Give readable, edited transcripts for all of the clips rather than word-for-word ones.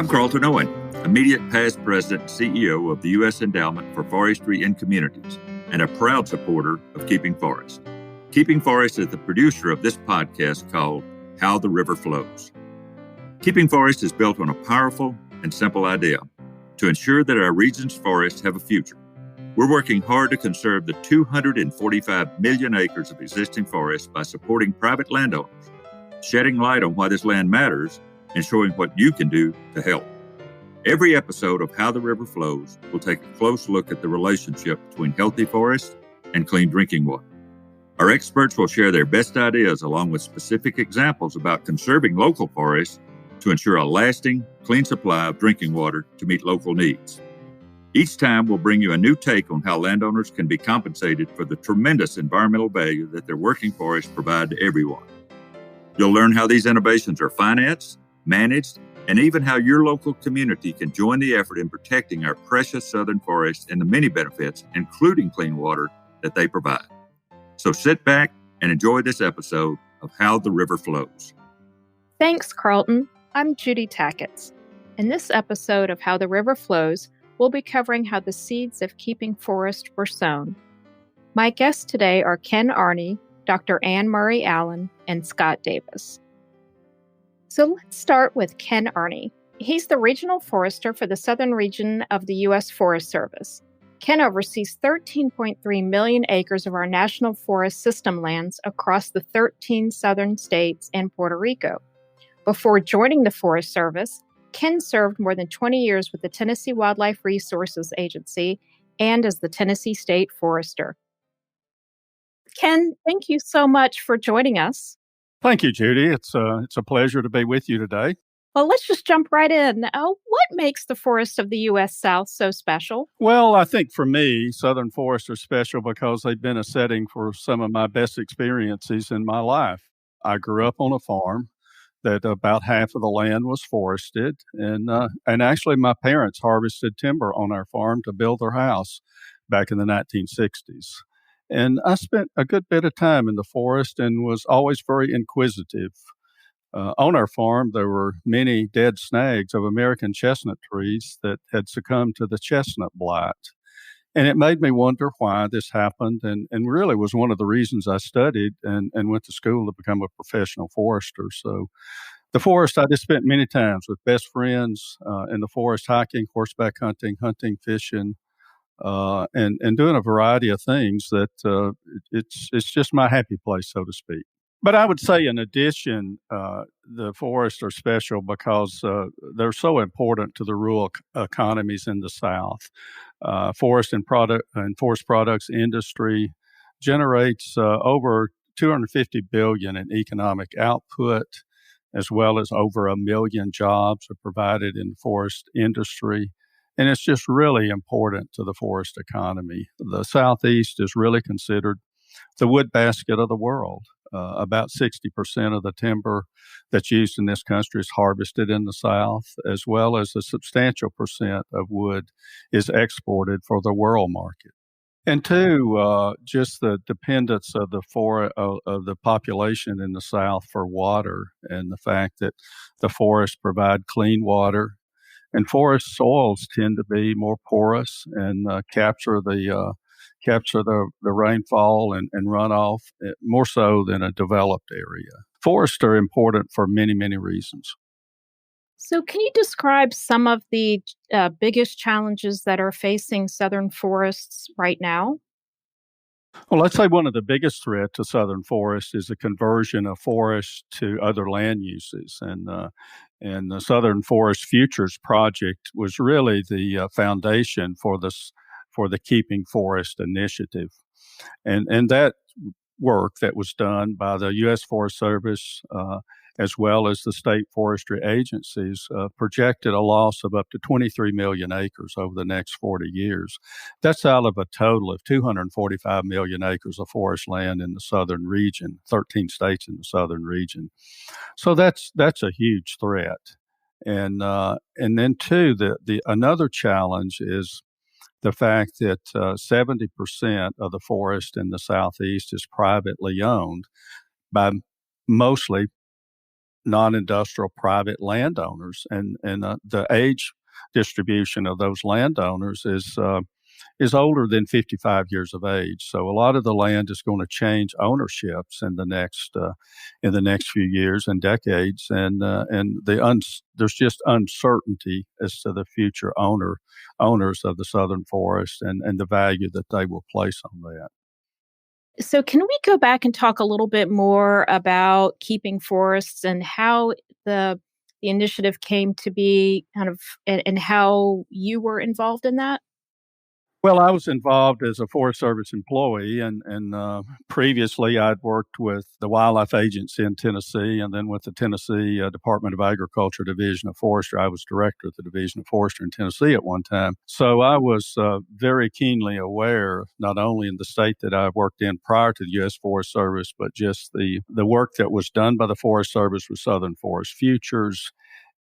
I'm Carlton Owen, immediate past president and CEO of the U.S. Endowment for Forestry in Communities, and a proud supporter of Keeping Forest. Keeping Forest is the producer of this podcast called How the River Flows. Keeping Forest is built on a powerful and simple idea: to ensure that our region's forests have a future. We're working hard to conserve the 245 million acres of existing forests by supporting private landowners, shedding light on why this land matters, and showing what you can do to help. Every episode of How the River Flows will take a close look at the relationship between healthy forests and clean drinking water. Our experts will share their best ideas along with specific examples about conserving local forests to ensure a lasting, clean supply of drinking water to meet local needs. Each time we'll bring you a new take on how landowners can be compensated for the tremendous environmental value that their working forests provide to everyone. You'll learn how these innovations are financed, managed, and even how your local community can join the effort in protecting our precious southern forests and the many benefits, including clean water, that they provide. So sit back and enjoy this episode of How the River Flows. Thanks, Carlton. I'm Judy Tackett. In this episode of How the River Flows, we'll be covering how the seeds of keeping forest were sown. My guests today are Ken Arney, Dr. Anne Murray Allen, and Scott Davis. So let's start with Ken Arney. He's the regional forester for the southern region of the U.S. Forest Service. Ken oversees 13.3 million acres of our national forest system lands across the 13 southern states and Puerto Rico. Before joining the Forest Service, Ken served more than 20 years with the Tennessee Wildlife Resources Agency and as the Tennessee State Forester. Ken, thank you so much for joining us. Thank you, Judy. It's a pleasure to be with you today. Well, let's just jump right in. What makes the forests of the U.S. South so special? Well, I think for me, southern forests are special because they've been a setting for some of my best experiences in my life. I grew up on a farm that about half of the land was forested, and actually my parents harvested timber on our farm to build their house back in the 1960s. And I spent a good bit of time in the forest and was always very inquisitive. On our farm, there were many dead snags of American chestnut trees that had succumbed to the chestnut blight. And it made me wonder why this happened, and really was one of the reasons I studied and went to school to become a professional forester. So the forest, I just spent many times with best friends in the forest, hiking, horseback hunting, fishing, and doing a variety of things that it's just my happy place, so to speak. But I would say, in addition, the forests are special because they're so important to the rural economies in the South. Forest and forest products industry generates over $250 billion in economic output, as well as over 1 million jobs are provided in the forest industry. And it's just really important to the forest economy. The Southeast is really considered the wood basket of the world. About 60% of the timber that's used in this country is harvested in the South, as well as a substantial percent of wood is exported for the world market. And two, just the dependence of the population in the South for water, and the fact that the forests provide clean water. And forest soils tend to be more porous and capture the rainfall and runoff more so than a developed area. Forests are important for many, many reasons. So can you describe some of the biggest challenges that are facing southern forests right now? Well, let's say one of the biggest threats to southern forests is the conversion of forests to other land uses. And the Southern Forest Futures Project was really the foundation for the Keeping Forest initiative. And that work that was done by the U.S. Forest Service, as well as the state forestry agencies, projected a loss of up to 23 million acres over the next 40 years. That's out of a total of 245 million acres of forest land in the southern region, 13 states in the southern region. So that's a huge threat. And then two, another challenge is the fact that 70% of the forest in the Southeast is privately owned by mostly non-industrial private landowners, and the age distribution of those landowners is older than 55 years of age. So a lot of the land is going to change ownerships in the next few years and decades, and there's just uncertainty as to the future owners of the southern forest and the value that they will place on that. So, can we go back and talk a little bit more about keeping forests and how the initiative came to be, and how you were involved in that? Well, I was involved as a Forest Service employee, and previously I'd worked with the Wildlife Agency in Tennessee, and then with the Tennessee Department of Agriculture Division of Forestry. I was director of the Division of Forestry in Tennessee at one time. So I was very keenly aware, not only in the state that I worked in prior to the U.S. Forest Service, but just the work that was done by the Forest Service with Southern Forest Futures.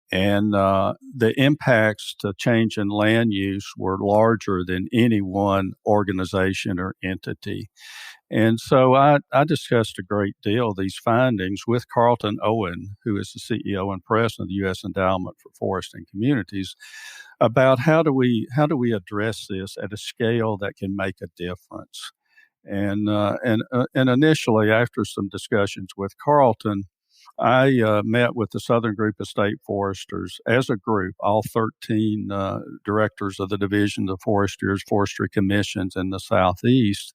And the impacts to change in land use were larger than any one organization or entity. And so I discussed a great deal these findings with Carlton Owen, who is the CEO and president of the U.S. Endowment for Forest and Communities, about how do we address this at a scale that can make a difference. And initially, after some discussions with Carlton, I met with the Southern Group of State Foresters as a group, all 13 directors of the Division of Forestry Commissions in the Southeast,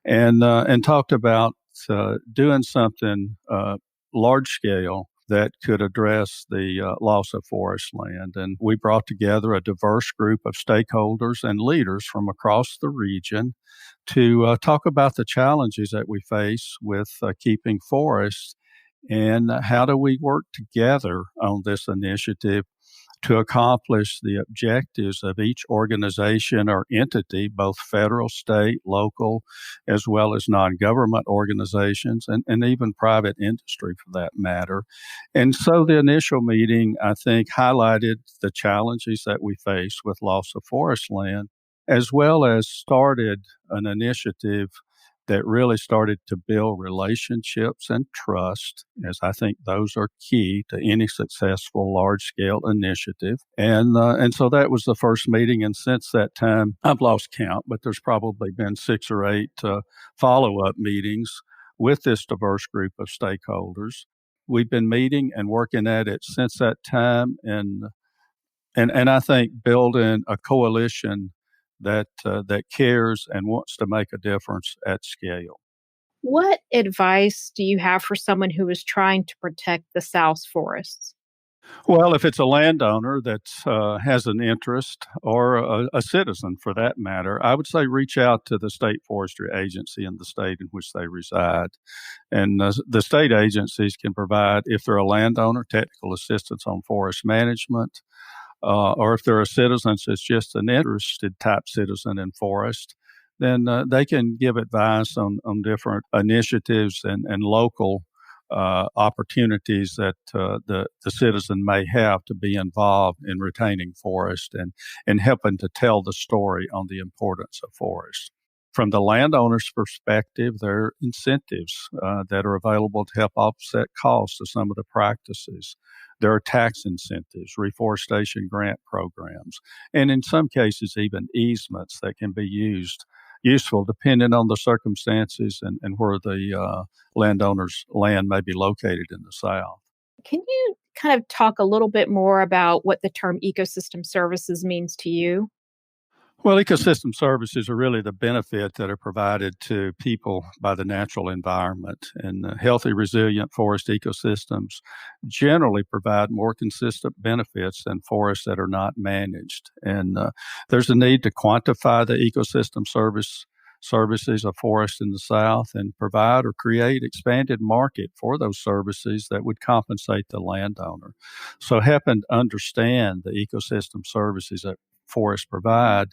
and talked about doing something large scale that could address the loss of forest land. And we brought together a diverse group of stakeholders and leaders from across the region to talk about the challenges that we face with keeping forests, and how do we work together on this initiative to accomplish the objectives of each organization or entity, both federal, state, local, as well as non-government organizations, and even private industry for that matter. And so the initial meeting, I think, highlighted the challenges that we face with loss of forest land, as well as started an initiative that really started to build relationships and trust, as I think those are key to any successful large-scale initiative. And so that was the first meeting, and since that time, I've lost count, but there's probably been 6 or 8 follow-up meetings with this diverse group of stakeholders. We've been meeting and working at it since that time, and I think building a coalition that cares and wants to make a difference at scale. What advice do you have for someone who is trying to protect the South's forests? Well, if it's a landowner that has an interest, or a citizen for that matter, I would say reach out to the state forestry agency in the state in which they reside. And the state agencies can provide, if they're a landowner, technical assistance on forest management, or if they're a citizen that's just an interested type citizen in forest, then they can give advice on different initiatives and local opportunities that the citizen may have to be involved in retaining forest and helping to tell the story on the importance of forest. From the landowner's perspective, there are incentives that are available to help offset costs of some of the practices. There are tax incentives, reforestation grant programs, and in some cases, even easements that can be useful depending on the circumstances and where the landowner's land may be located in the South. Can you kind of talk a little bit more about what the term ecosystem services means to you? Well, ecosystem services are really the benefit that are provided to people by the natural environment. And healthy, resilient forest ecosystems generally provide more consistent benefits than forests that are not managed. And there's a need to quantify the ecosystem services of forests in the South and provide or create expanded market for those services that would compensate the landowner. So helping to understand the ecosystem services that forests provide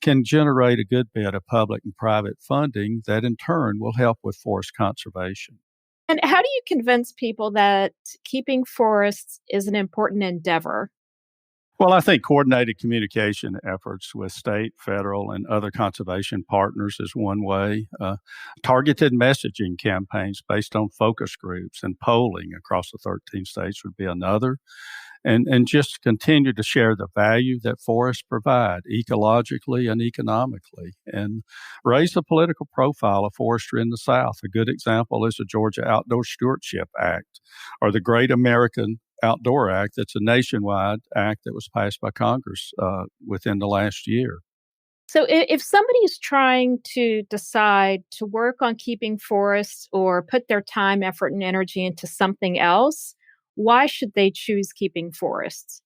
can generate a good bit of public and private funding that in turn will help with forest conservation. And how do you convince people that keeping forests is an important endeavor? Well, I think coordinated communication efforts with state, federal, and other conservation partners is one way. Targeted messaging campaigns based on focus groups and polling across the 13 states would be another. And just continue to share the value that forests provide ecologically and economically, and raise the political profile of forestry in the South. A good example is the Georgia Outdoor Stewardship Act, or the Great American Outdoor Act. That's a nationwide act that was passed by Congress within the last year. So if somebody's trying to decide to work on keeping forests or put their time, effort, and energy into something else, why should they choose keeping forests?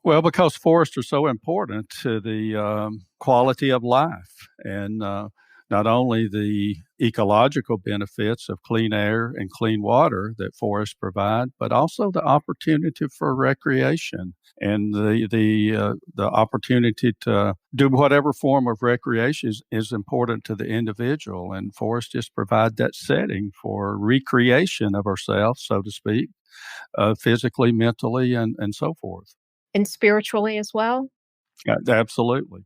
Well, because forests are so important to the quality of life, and not only the ecological benefits of clean air and clean water that forests provide, but also the opportunity for recreation and the opportunity to do whatever form of recreation is important to the individual. And forests just provide that setting for recreation of ourselves, so to speak, physically, mentally, and so forth. And spiritually as well? Absolutely.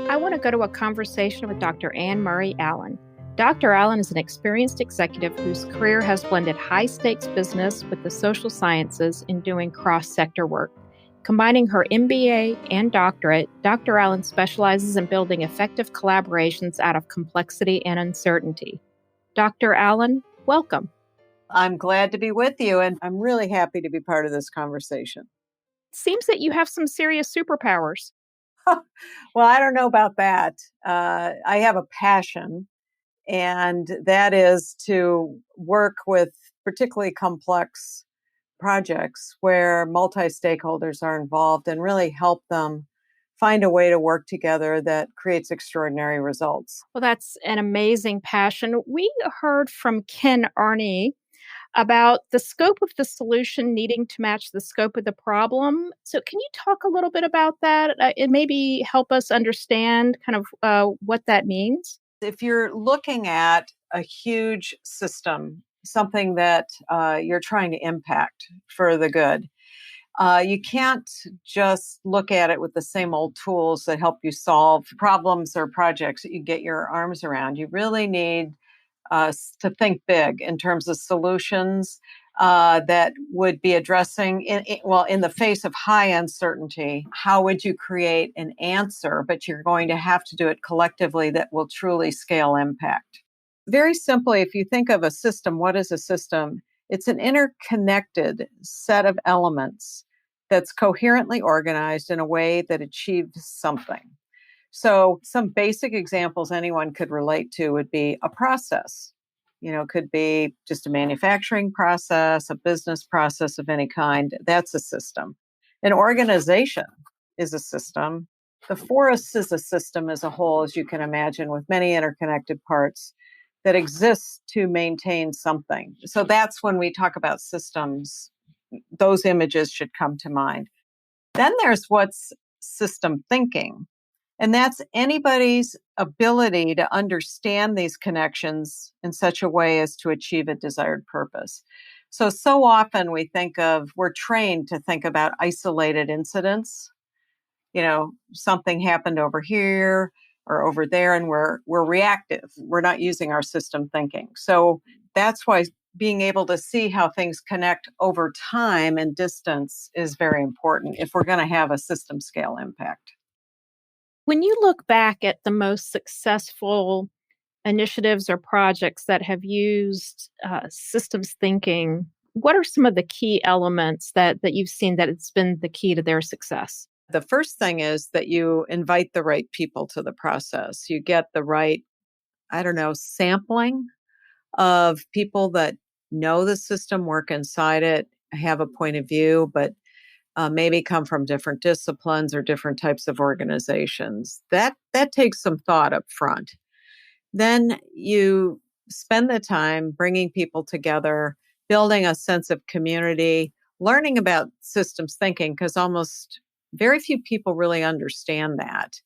I want to go to a conversation with Dr. Anne Murray Allen. Dr. Allen is an experienced executive whose career has blended high-stakes business with the social sciences in doing cross-sector work. Combining her MBA and doctorate, Dr. Allen specializes in building effective collaborations out of complexity and uncertainty. Dr. Allen, welcome. I'm glad to be with you, and I'm really happy to be part of this conversation. Seems that you have some serious superpowers. Well, I don't know about that. I have a passion, and that is to work with particularly complex projects where multi-stakeholders are involved and really help them find a way to work together that creates extraordinary results. Well, that's an amazing passion. We heard from Ken Arney about the scope of the solution needing to match the scope of the problem. So, can you talk a little bit about that? And maybe help us understand kind of what that means? If you're looking at a huge system, something that you're trying to impact for the good, you can't just look at it with the same old tools that help you solve problems or projects that you get your arms around. You really need to think big in terms of solutions that would be addressing, in the face of high uncertainty, how would you create an answer, but you're going to have to do it collectively that will truly scale impact. Very simply, if you think of a system, what is a system? It's an interconnected set of elements that's coherently organized in a way that achieves something. So some basic examples anyone could relate to would be a process. Could be just a manufacturing process, a business process of any kind. That's a system. An organization is a system. The forest is a system as a whole, as you can imagine, with many interconnected parts that exist to maintain something. So that's when we talk about systems, those images should come to mind. Then there's what's system thinking. And that's anybody's ability to understand these connections in such a way as to achieve a desired purpose. So often we're trained to think about isolated incidents. Something happened over here or over there, and we're reactive. We're not using our system thinking. So that's why being able to see how things connect over time and distance is very important if we're going to have a system scale impact. When you look back at the most successful initiatives or projects that have used systems thinking, what are some of the key elements that you've seen that it's been the key to their success? The first thing is that you invite the right people to the process. You get the right, sampling of people that know the system, work inside it, have a point of view, but maybe come from different disciplines or different types of organizations. That takes some thought up front. Then you spend the time bringing people together, building a sense of community, learning about systems thinking, because almost very few people really understand that.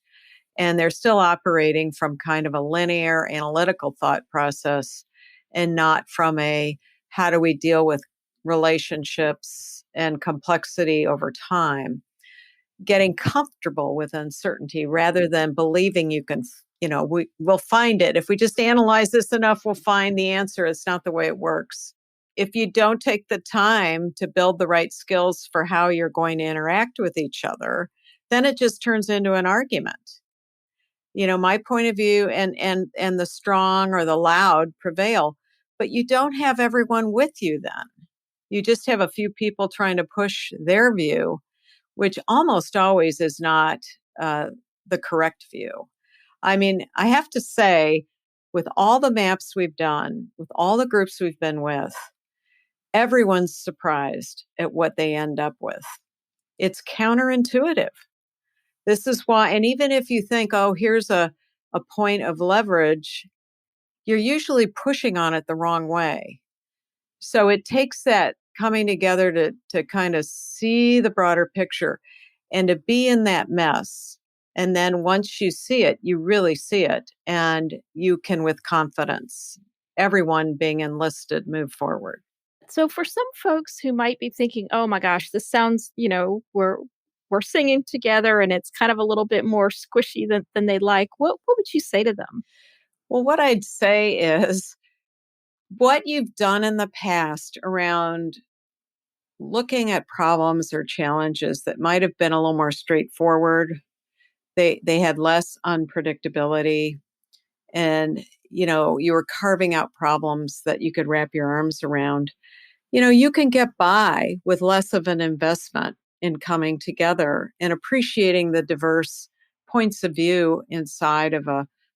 And they're still operating from kind of a linear analytical thought process and not from a how do we deal with relationships and complexity over time, getting comfortable with uncertainty rather than believing you can, we'll find it. If we just analyze this enough, we'll find the answer. It's not the way it works. If you don't take the time to build the right skills for how you're going to interact with each other, then it just turns into an argument. My point of view and the strong or the loud prevail, but you don't have everyone with you then. You just have a few people trying to push their view, which almost always is not the correct view. I mean, I have to say, with all the maps we've done, with all the groups we've been with, everyone's surprised at what they end up with. It's counterintuitive. This is why, and even if you think, oh, here's a point of leverage, you're usually pushing on it the wrong way. So it takes that coming together to kind of see the broader picture and to be in that mess. And then once you see it, you really see it, and you can, with confidence, everyone being enlisted, move forward. So for some folks who might be thinking, oh my gosh, this sounds, we're singing together and it's kind of a little bit more squishy than they like, what would you say to them? Well, what I'd say is what you've done in the past around looking at problems or challenges that might have been a little more straightforward. They had less unpredictability, and you were carving out problems that you could wrap your arms around. You can get by with less of an investment in coming together and appreciating the diverse points of view inside of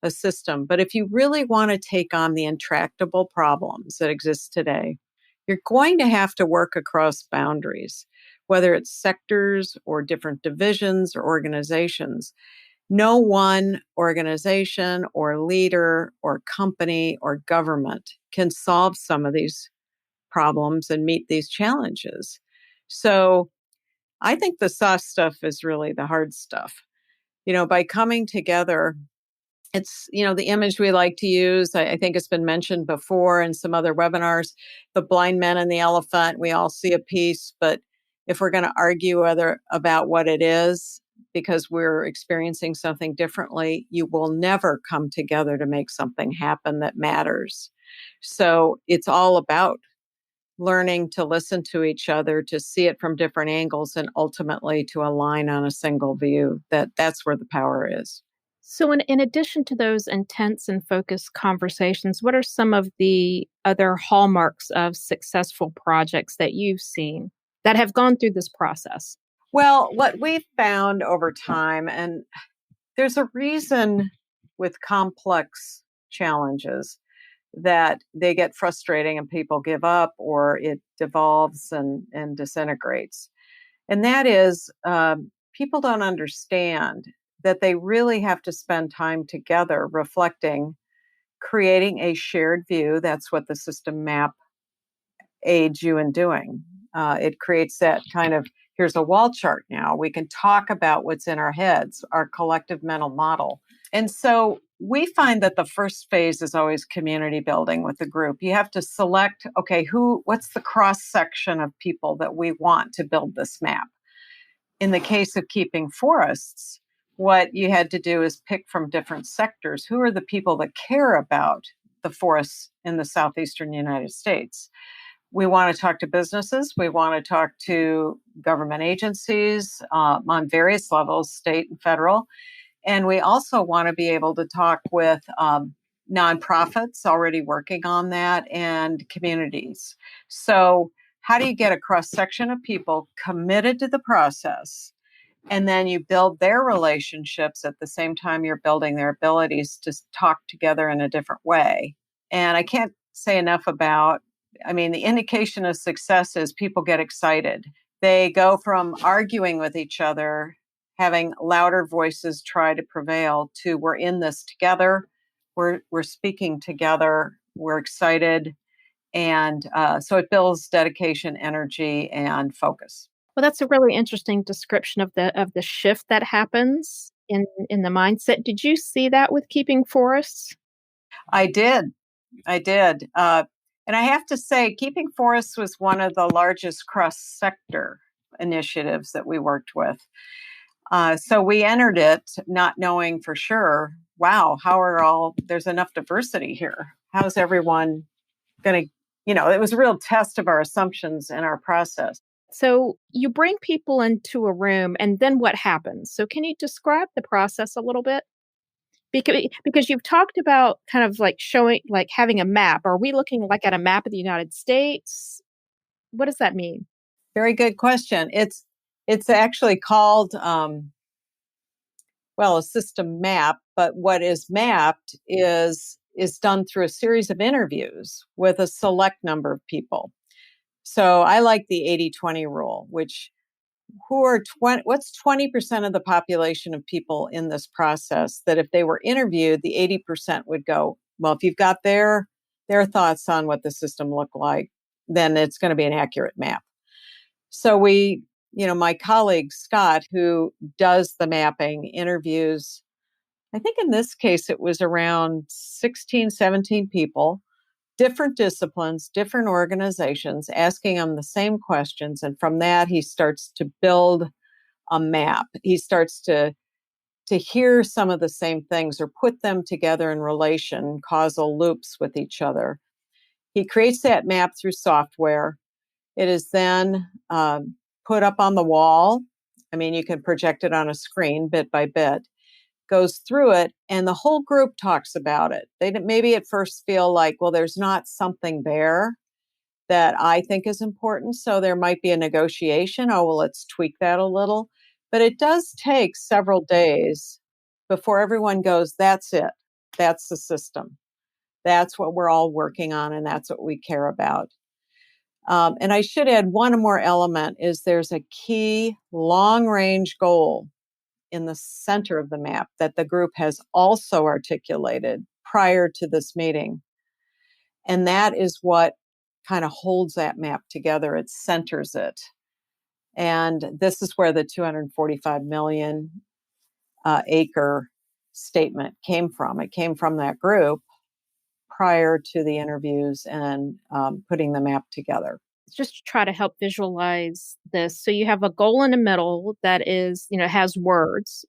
a system. But if you really want to take on the intractable problems that exist today, you're going to have to work across boundaries, whether it's sectors or different divisions or organizations. No one organization or leader or company or government can solve some of these problems and meet these challenges. So I think the soft stuff is really the hard stuff. By coming together, it's, the image we like to use, I think it's been mentioned before in some other webinars, the blind man and the elephant. We all see a piece, but if we're going to argue about what it is, because we're experiencing something differently, you will never come together to make something happen that matters. So it's all about learning to listen to each other, to see it from different angles, and ultimately to align on a single view. That's where the power is. So in addition to those intense and focused conversations, what are some of the other hallmarks of successful projects that you've seen that have gone through this process? Well, what we've found over time, and there's a reason with complex challenges that they get frustrating and people give up, or it devolves and disintegrates. And that is people don't understand that they really have to spend time together reflecting, creating a shared view. That's what the system map aids you in doing. It creates that kind of, here's a wall chart now. We can talk about what's in our heads, our collective mental model. And so we find that the first phase is always community building with the group. You have to select, okay, what's the cross section of people that we want to build this map? In the case of keeping forests, what you had to do is pick from different sectors. Who are the people that care about the forests in the southeastern United States? We want to talk to businesses. We want to talk to government agencies on various levels, state and federal. And we also want to be able to talk with nonprofits already working on that and communities. So how do you get a cross-section of people committed to the process? And then you build their relationships at the same time you're building their abilities to talk together in a different way. And I can't say enough about, the indication of success is people get excited. They go from arguing with each other, having louder voices try to prevail, to we're in this together, we're speaking together, we're excited, And so it builds dedication, energy, and focus. Well, that's a really interesting description of the shift that happens in the mindset. Did you see that with keeping forests? I did. And I have to say, Keeping Forests was one of the largest cross-sector initiatives that we worked with. So we entered it not knowing for sure, wow, there's enough diversity here. How's everyone going to, it was a real test of our assumptions and our process. So you bring people into a room, and then what happens? So can you describe the process a little bit? Because you've talked about kind of like showing, like having a map. Are we looking like at a map of the United States? What does that mean? Very good question. It's actually called, a system map, but what is mapped is done through a series of interviews with a select number of people. So I like the 80-20 rule, which what's 20% of the population of people in this process that if they were interviewed, the 80% would go, well, if you've got their thoughts on what the system looked like, then it's going to be an accurate map. So my colleague Scott, who does the mapping, interviews, I think in this case, it was around 16, 17 people, different disciplines, different organizations, asking them the same questions. And from that, he starts to build a map. He starts to hear some of the same things or put them together in relation, causal loops with each other. He creates that map through software. It is then put up on the wall. I mean, you can project it on a screen bit by bit. Goes through it, and the whole group talks about it. They maybe at first feel like, well, there's not something there that I think is important, so there might be a negotiation. Oh, well, let's tweak that a little. But it does take several days before everyone goes, that's it. That's the system. That's what we're all working on, and that's what we care about. And I should add one more element is there's a key long-range goal in the center of the map that the group has also articulated prior to this meeting. And that is what kind of holds that map together. It centers it. And this is where the 245 million acre statement came from. It came from that group prior to the interviews and putting the map together. Just to try to help visualize this. So you have a goal in the middle that is, has words.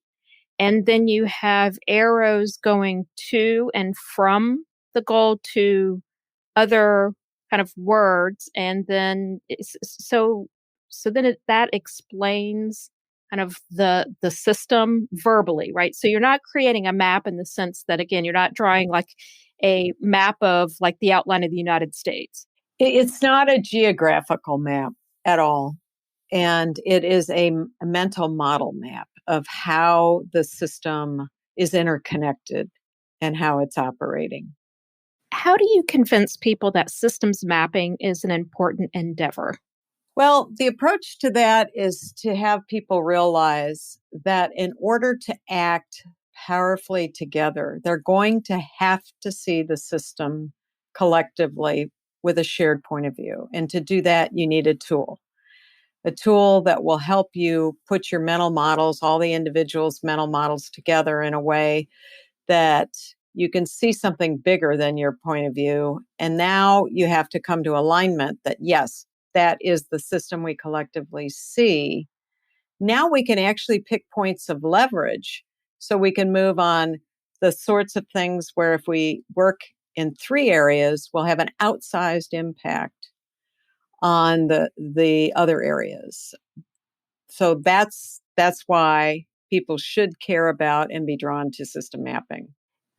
And then you have arrows going to and from the goal to other kind of words. And then that explains kind of the system verbally, right? So you're not creating a map in the sense that, again, you're not drawing like a map of like the outline of the United States. It's not a geographical map at all. And it is a mental model map of how the system is interconnected and how it's operating. How do you convince people that systems mapping is an important endeavor? Well, the approach to that is to have people realize that in order to act powerfully together, they're going to have to see the system collectively with a shared point of view. And to do that, you need a tool that will help you put your mental models, all the individuals' mental models together in a way that you can see something bigger than your point of view. And now you have to come to alignment that, yes, that is the system we collectively see. Now we can actually pick points of leverage so we can move on the sorts of things where if we work in 3 areas, we'll have an outsized impact on the other areas. So that's why people should care about and be drawn to system mapping.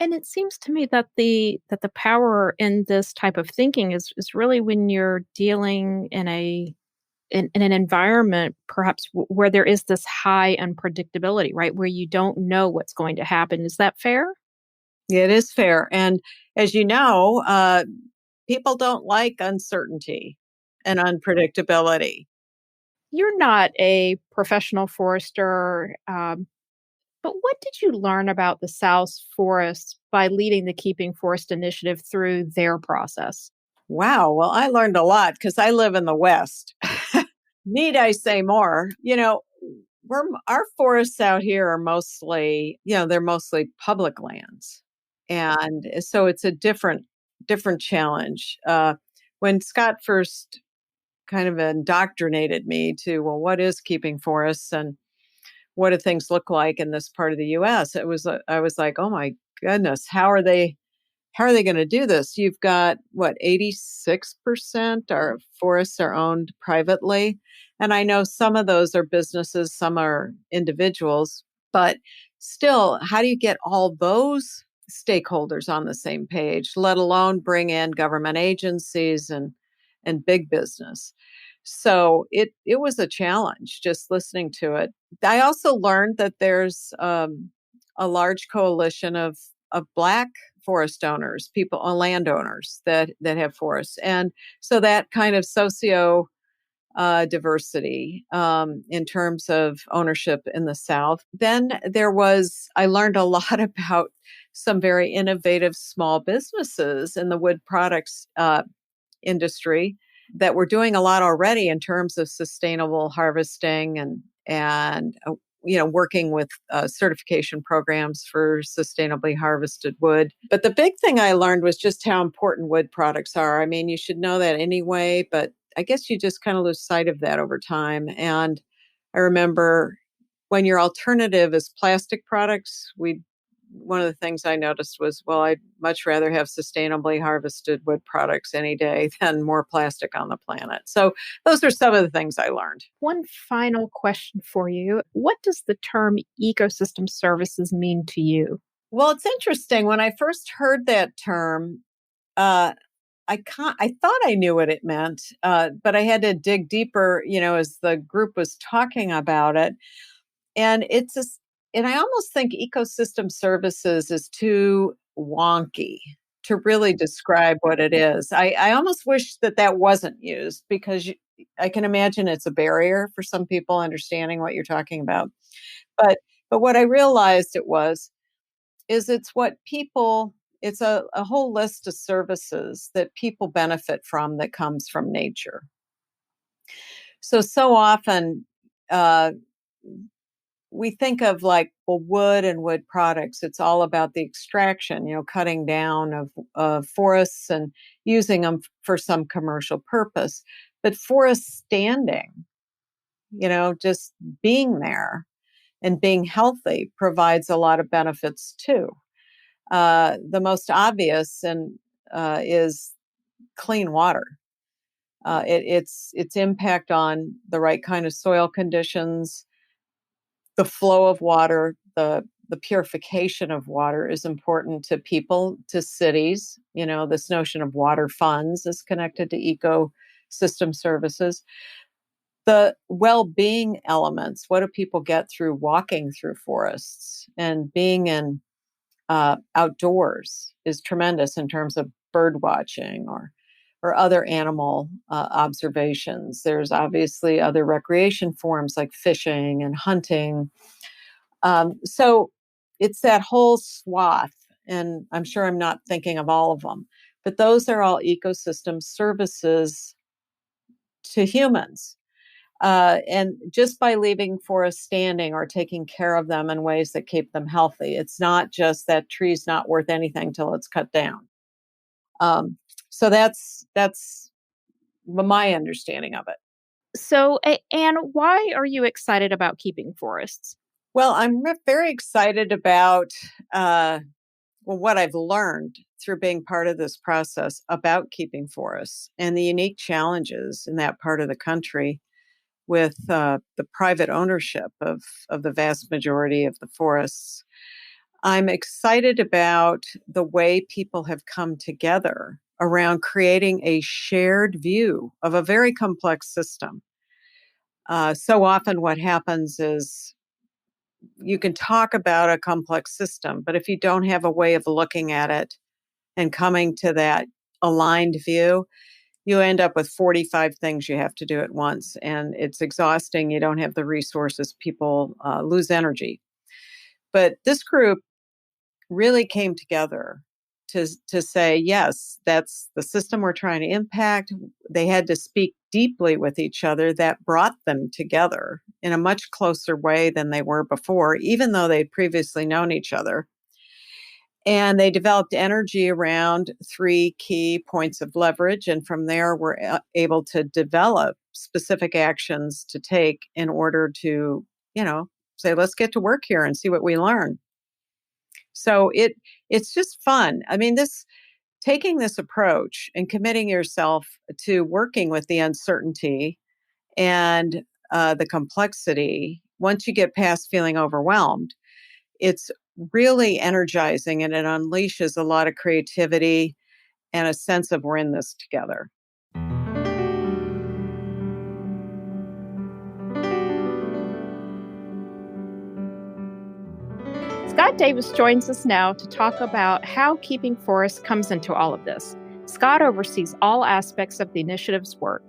And it seems to me that the power in this type of thinking is really when you're dealing in an environment perhaps where there is this high unpredictability, right? Where you don't know what's going to happen. Is that fair? Yeah, it is fair. And as you know, people don't like uncertainty and unpredictability. You're not a professional forester, but what did you learn about the South's forests by leading the Keeping Forest Initiative through their process? Wow. Well, I learned a lot because I live in the West. Need I say more? Our forests out here are mostly, they're mostly public lands. And so it's a different challenge. When Scott first kind of indoctrinated me to, well, what is keeping forests and what do things look like in this part of the US? I was like, oh my goodness, how are they going to do this? You've got what, 86% our forests are owned privately. And I know some of those are businesses, some are individuals, but still, how do you get all those stakeholders on the same page, let alone bring in government agencies and big business? So it was a challenge just listening to it. I also learned that there's a large coalition of Black forest owners, landowners that have forests, and so that kind of socio diversity in terms of ownership in the South. Then I learned a lot about some very innovative small businesses in the wood products industry that were doing a lot already in terms of sustainable harvesting and working with certification programs for sustainably harvested wood. But the big thing I learned was just how important wood products are. I mean, you should know that anyway, but I guess you just kind of lose sight of that over time. And I remember when your alternative is plastic products, one of the things I noticed was, well, I'd much rather have sustainably harvested wood products any day than more plastic on the planet. So those are some of the things I learned. One final question for you. What does the term ecosystem services mean to you? Well, it's interesting. When I first heard that term, I thought I knew what it meant, but I had to dig deeper, as the group was talking about it. And and I almost think ecosystem services is too wonky to really describe what it is. I almost wish that wasn't used because I can imagine it's a barrier for some people understanding what you're talking about. But what I realized it's a whole list of services that people benefit from that comes from nature. So often, we think of wood and wood products. It's all about the extraction, cutting down of forests and using them for some commercial purpose. But forest standing, just being there and being healthy provides a lot of benefits too. The most obvious is clean water. Its impact on the right kind of soil conditions, the flow of water, the purification of water is important to people, to cities. This notion of water funds is connected to ecosystem services. The well-being elements, what do people get through walking through forests and being in outdoors is tremendous in terms of bird watching or other animal observations. There's obviously other recreation forms like fishing and hunting. So it's that whole swath, and I'm sure I'm not thinking of all of them, but those are all ecosystem services to humans. And just by leaving forests standing or taking care of them in ways that keep them healthy, it's not just that tree's not worth anything till it's cut down. So that's my understanding of it. So, Anne, why are you excited about keeping forests? Well, I'm very excited about what I've learned through being part of this process about keeping forests and the unique challenges in that part of the country with the private ownership of the vast majority of the forests. I'm excited about the way people have come together around creating a shared view of a very complex system. So often what happens is you can talk about a complex system, but if you don't have a way of looking at it and coming to that aligned view, you end up with 45 things you have to do at once, and it's exhausting. You don't have the resources. People lose energy. But this group really came together to say, yes, that's the system we're trying to impact. They had to speak deeply with each other. That brought them together in a much closer way than they were before, even though they'd previously known each other. And they developed energy around three key points of leverage. And from there, we're able to develop specific actions to take in order to, say, let's get to work here and see what we learn. So it's just fun. I mean, taking this approach and committing yourself to working with the uncertainty and the complexity, once you get past feeling overwhelmed, it's really energizing, and it unleashes a lot of creativity and a sense of we're in this together. Scott Davis joins us now to talk about how keeping forests comes into all of this. Scott oversees all aspects of the initiative's work.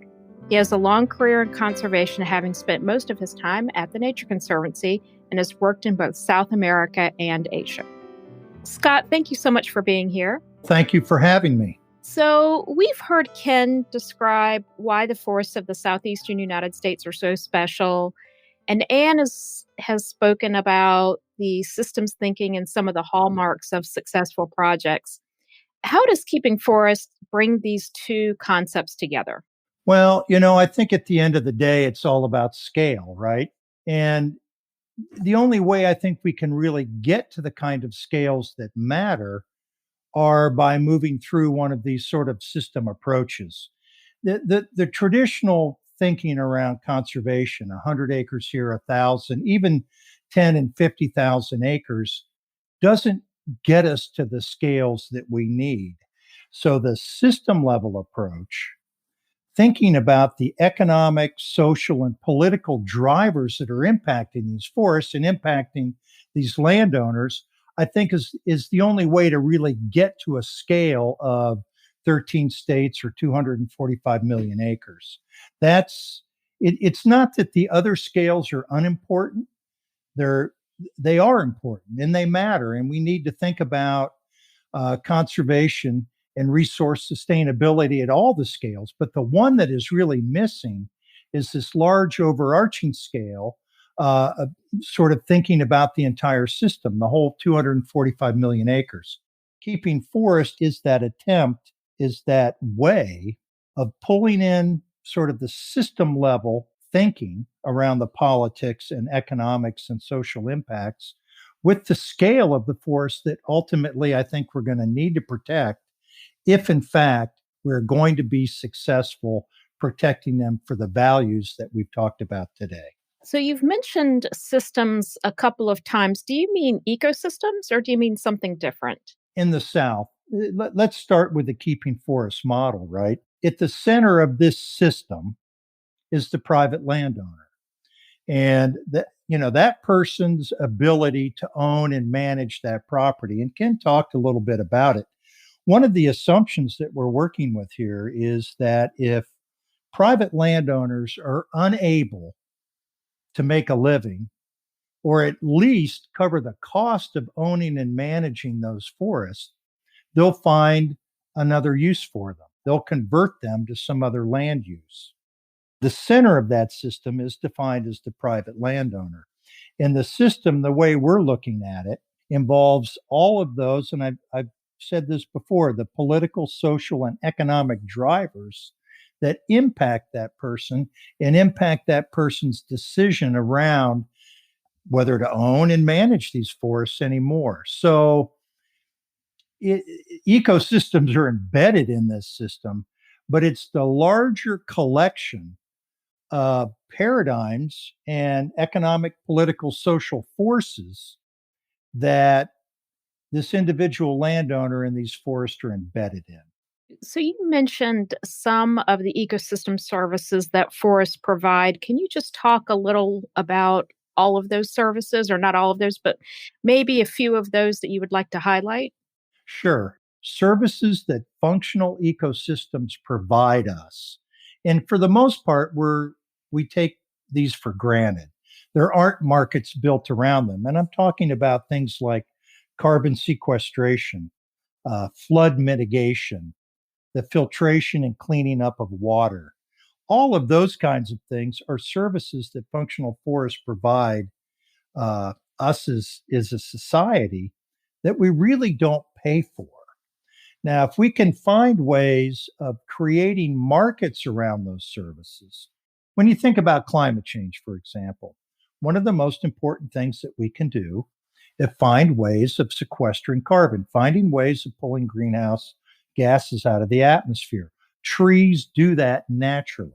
He has a long career in conservation, having spent most of his time at the Nature Conservancy and has worked in both South America and Asia. Scott, thank you so much for being here. Thank you for having me. So we've heard Ken describe why the forests of the southeastern United States are so special. And Anne has spoken about the systems thinking and some of the hallmarks of successful projects. How does keeping forests bring these two concepts together? Well, I think at the end of the day, it's all about scale, right? And the only way I think we can really get to the kind of scales that matter are by moving through one of these sort of system approaches. The traditional thinking around conservation, 100 acres here, 1,000, even 10 and 50,000 acres, doesn't get us to the scales that we need. So the system level approach, thinking about the economic, social, and political drivers that are impacting these forests and impacting these landowners, I think is the only way to really get to a scale of 13 states or 245 million acres. It's not that the other scales are unimportant. They are important and they matter. And we need to think about conservation and resource sustainability at all the scales. But the one that is really missing is this large overarching scale, sort of thinking about the entire system, the whole 245 million acres. Keeping forest is that way of pulling in sort of the system level thinking around the politics and economics and social impacts with the scale of the forest that ultimately I think we're going to need to protect if, in fact, we're going to be successful protecting them for the values that we've talked about today. So you've mentioned systems a couple of times. Do you mean ecosystems or do you mean something different? In the South, let's start with the keeping forest model, right? At the center of this system is the private landowner. And that person's ability to own and manage that property. And Ken talked a little bit about it. One of the assumptions that we're working with here is that if private landowners are unable to make a living, or at least cover the cost of owning and managing those forests, they'll find another use for them. They'll convert them to some other land use. The center of that system is defined as the private landowner. And the system, the way we're looking at it, involves all of those, and I've said this before, the political, social, and economic drivers that impact that person and impact that person's decision around whether to own and manage these forests anymore. So ecosystems are embedded in this system, but it's the larger collection of paradigms and economic, political, social forces that this individual landowner and these forests are embedded in. So you mentioned some of the ecosystem services that forests provide. Can you just talk a little about all of those services, or not all of those, but maybe a few of those that you would like to highlight? Sure. Services that functional ecosystems provide us. And for the most part, we take these for granted. There aren't markets built around them. And I'm talking about things like carbon sequestration, flood mitigation, the filtration and cleaning up of water. All of those kinds of things are services that functional forests provide us as a society that we really don't pay for. Now, if we can find ways of creating markets around those services, when you think about climate change, for example, one of the most important things that we can do is find ways of sequestering carbon, finding ways of pulling greenhouse gases out of the atmosphere. Trees do that naturally.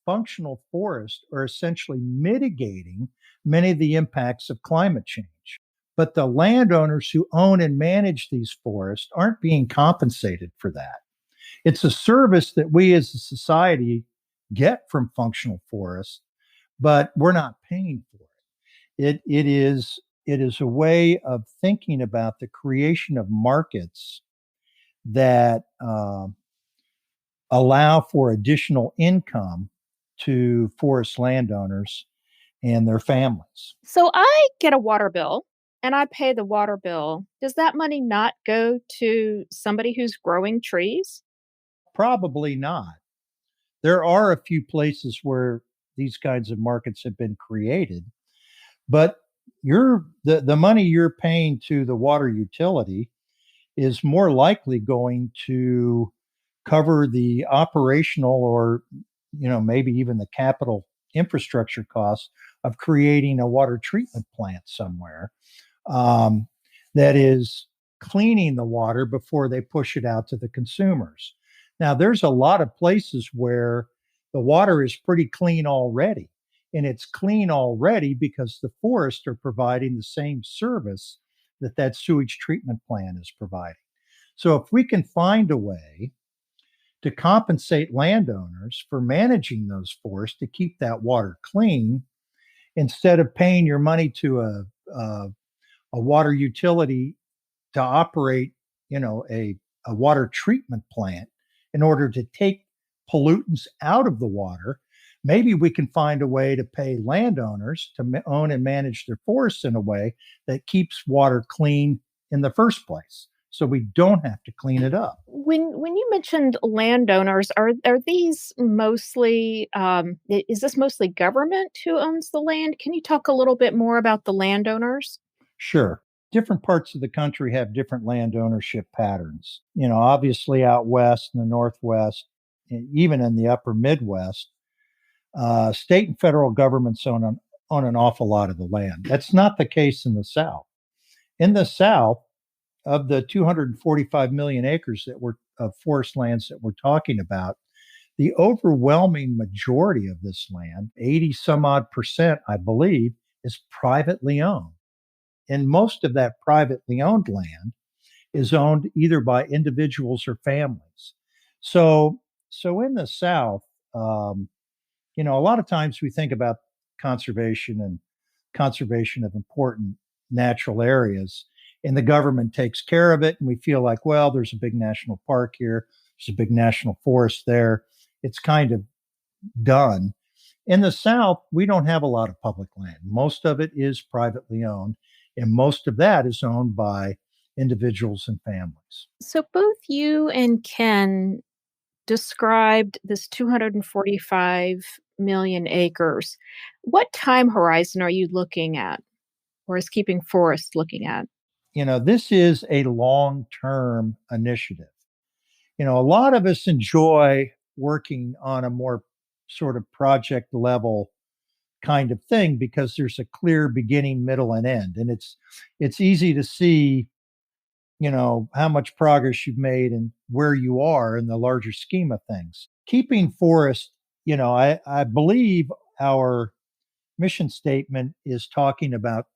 Functional forests are essentially mitigating many of the impacts of climate change. But the landowners who own and manage these forests aren't being compensated for that. It's a service that we as a society get from functional forests, but we're not paying for it. It is a way of thinking about the creation of markets that allow for additional income to forest landowners and their families. So I get a water bill and I pay the water bill. Does that money not go to somebody who's growing trees? Probably not. There are a few places where these kinds of markets have been created, but the money you're paying to the water utility is more likely going to cover the operational or maybe even the capital infrastructure costs of creating a water treatment plant somewhere that is cleaning the water before they push it out to the consumers. Now, there's a lot of places where the water is pretty clean already, and it's clean already because the forests are providing the same service that sewage treatment plant is providing. So if we can find a way to compensate landowners for managing those forests to keep that water clean, instead of paying your money to a water utility to operate, a water treatment plant in order to take pollutants out of the water, maybe we can find a way to pay landowners to own and manage their forests in a way that keeps water clean in the first place, so we don't have to clean it up. When you mentioned landowners, are these mostly is this mostly government who owns the land? Can you talk a little bit more about the landowners? Sure. Different parts of the country have different land ownership patterns. Obviously out west in the Northwest, and even in the upper Midwest, state and federal governments own an awful lot of the land. That's not the case in the South. In the South, of the 245 million acres of forest lands that we're talking about, the overwhelming majority of this land, 80 some odd percent, I believe, is privately owned. And most of that privately owned land is owned either by individuals or families. So in the South, a lot of times we think about conservation of important natural areas, and the government takes care of it, and we feel like, well, there's a big national park here, there's a big national forest there. It's kind of done. In the South, we don't have a lot of public land. Most of it is privately owned, and most of that is owned by individuals and families. So both you and Ken described this 245 million acres. What time horizon are you looking at, or is Keeping Forest looking at? This is a long-term initiative. A lot of us enjoy working on a more sort of project level kind of thing because there's a clear beginning, middle, and end. And it's easy to see, how much progress you've made and where you are in the larger scheme of things. Keeping Forest, I believe our mission statement is talking about,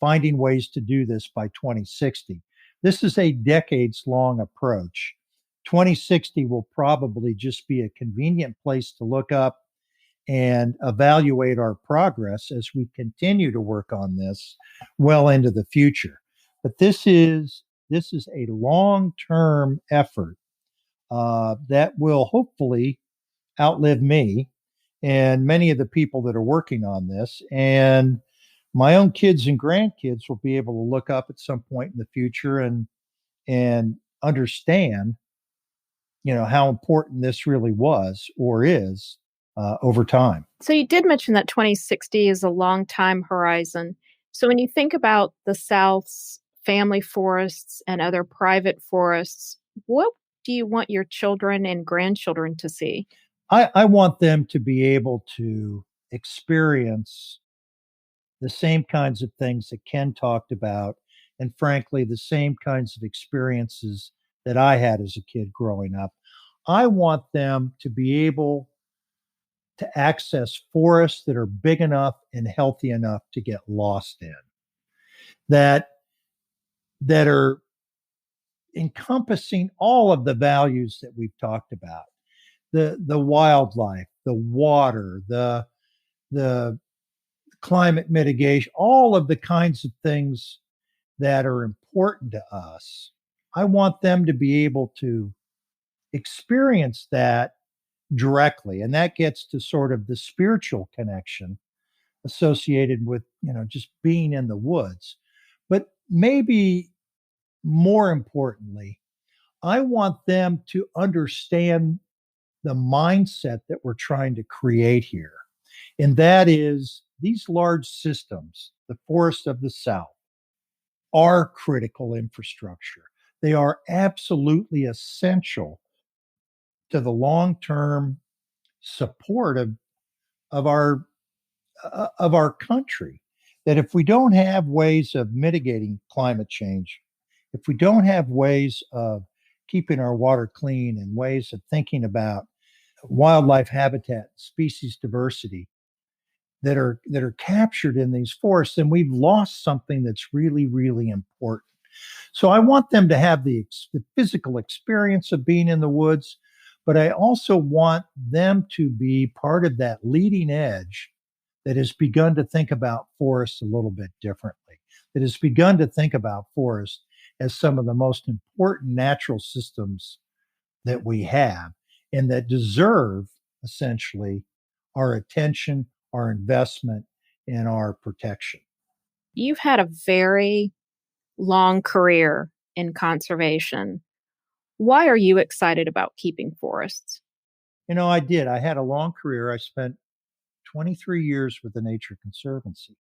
finding ways to do this by 2060. This is a decades long approach. 2060 will probably just be a convenient place to look up and evaluate our progress as we continue to work on this well into the future. But this is a long-term effort that will hopefully outlive me and many of the people that are working on this. And my own kids and grandkids will be able to look up at some point in the future and understand, how important this really was or is over time. So you did mention that 2060 is a long time horizon. So when you think about the South's family forests and other private forests, what do you want your children and grandchildren to see? I want them to be able to experience the same kinds of things that Ken talked about, and frankly, the same kinds of experiences that I had as a kid growing up. I want them to be able to access forests that are big enough and healthy enough to get lost in, that are encompassing all of the values that we've talked about, the wildlife, the water, the climate mitigation, all of the kinds of things that are important to us. I want them to be able to experience that directly. And that gets to sort of the spiritual connection associated with, just being in the woods. But maybe more importantly, I want them to understand the mindset that we're trying to create here. And that is these large systems, the forests of the South, are critical infrastructure. They are absolutely essential to the long-term support of our of our country. That if we don't have ways of mitigating climate change, if we don't have ways of keeping our water clean and ways of thinking about wildlife habitat, species diversity that are captured in these forests, then we've lost something that's really, really important. So I want them to have the physical experience of being in the woods, but I also want them to be part of that leading edge that has begun to think about forests a little bit differently, that has begun to think about forests as some of the most important natural systems that we have and that deserve essentially our attention, our investment, and our protection. You've had a very long career in conservation. Why are you excited about keeping forests? I did. I had a long career. I spent 23 years with the Nature Conservancy.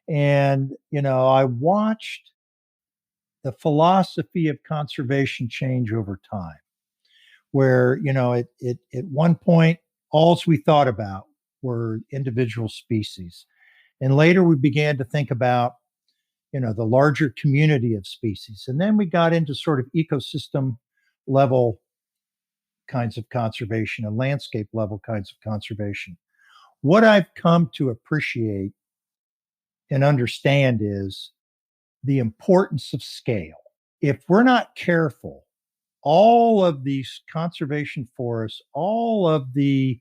And, I watched the philosophy of conservation change over time, where, at one point, all we thought about were individual species. And later we began to think about, the larger community of species. And then we got into sort of ecosystem level kinds of conservation and landscape level kinds of conservation. What I've come to appreciate and understand is the importance of scale. If we're not careful, all of these conservation forests, all of the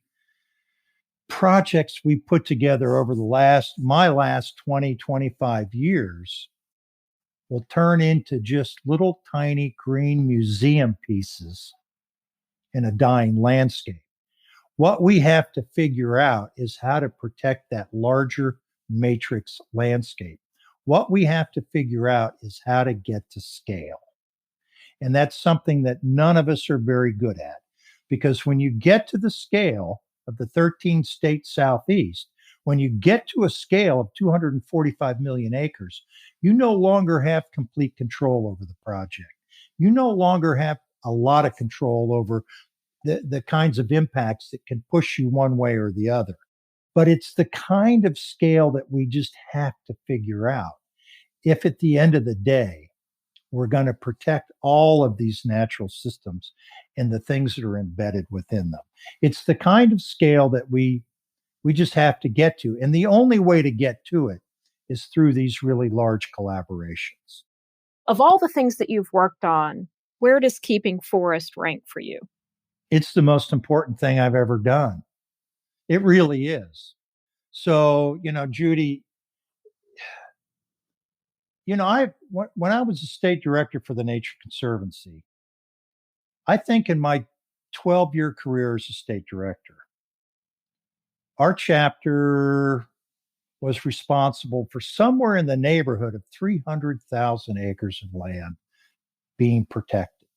projects we put together over my last 20, 25 years will turn into just little tiny green museum pieces in a dying landscape. What we have to figure out is how to protect that larger matrix landscape. What we have to figure out is how to get to scale. And that's something that none of us are very good at, because when you get to the scale of the 13 state Southeast, when you get to a scale of 245 million acres, you no longer have complete control over the project. You no longer have a lot of control over the kinds of impacts that can push you one way or the other. But it's the kind of scale that we just have to figure out. If at the end of the day, we're going to protect all of these natural systems and the things that are embedded within them. It's the kind of scale that we just have to get to. And the only way to get to it is through these really large collaborations. Of all the things that you've worked on, where does keeping forest rank for you? It's the most important thing I've ever done. It really is. So, Judy, when I was a state director for the Nature Conservancy, I think in my 12-year career as a state director, our chapter was responsible for somewhere in the neighborhood of 300,000 acres of land being protected.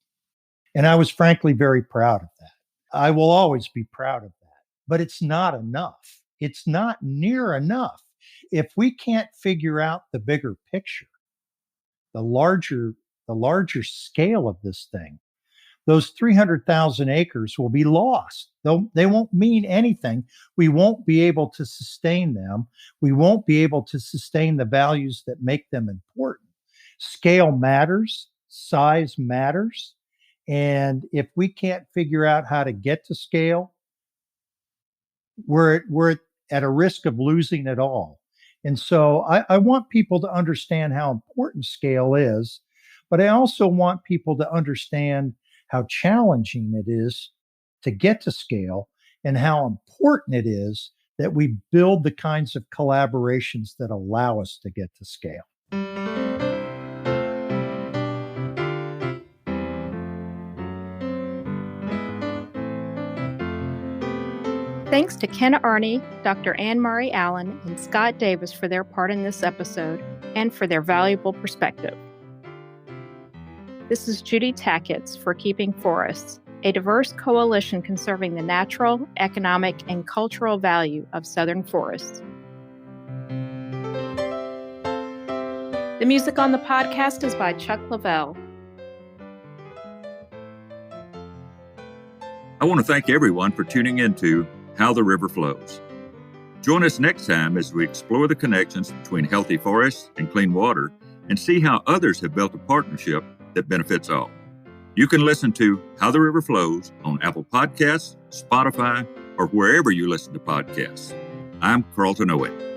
And I was frankly very proud of that. I will always be proud of that. But it's not enough. It's not near enough. If we can't figure out the bigger picture, the larger scale of this thing, those 300,000 acres will be lost. They won't mean anything. We won't be able to sustain them. We won't be able to sustain the values that make them important. Scale matters. Size matters. And if we can't figure out how to get to scale, we're at a risk of losing it all. And so I want people to understand how important scale is, but I also want people to understand how challenging it is to get to scale and how important it is that we build the kinds of collaborations that allow us to get to scale. Thanks to Ken Arney, Dr. Anne Murray Allen, and Scott Davis for their part in this episode and for their valuable perspective. This is Judy Tackett for Keeping Forests, a diverse coalition conserving the natural, economic, and cultural value of southern forests. The music on the podcast is by Chuck Lavelle. I want to thank everyone for tuning into How the River Flows. Join us next time as we explore the connections between healthy forests and clean water and see how others have built a partnership that benefits all. You can listen to How the River Flows on Apple Podcasts, Spotify, or wherever you listen to podcasts. I'm Carlton Owen.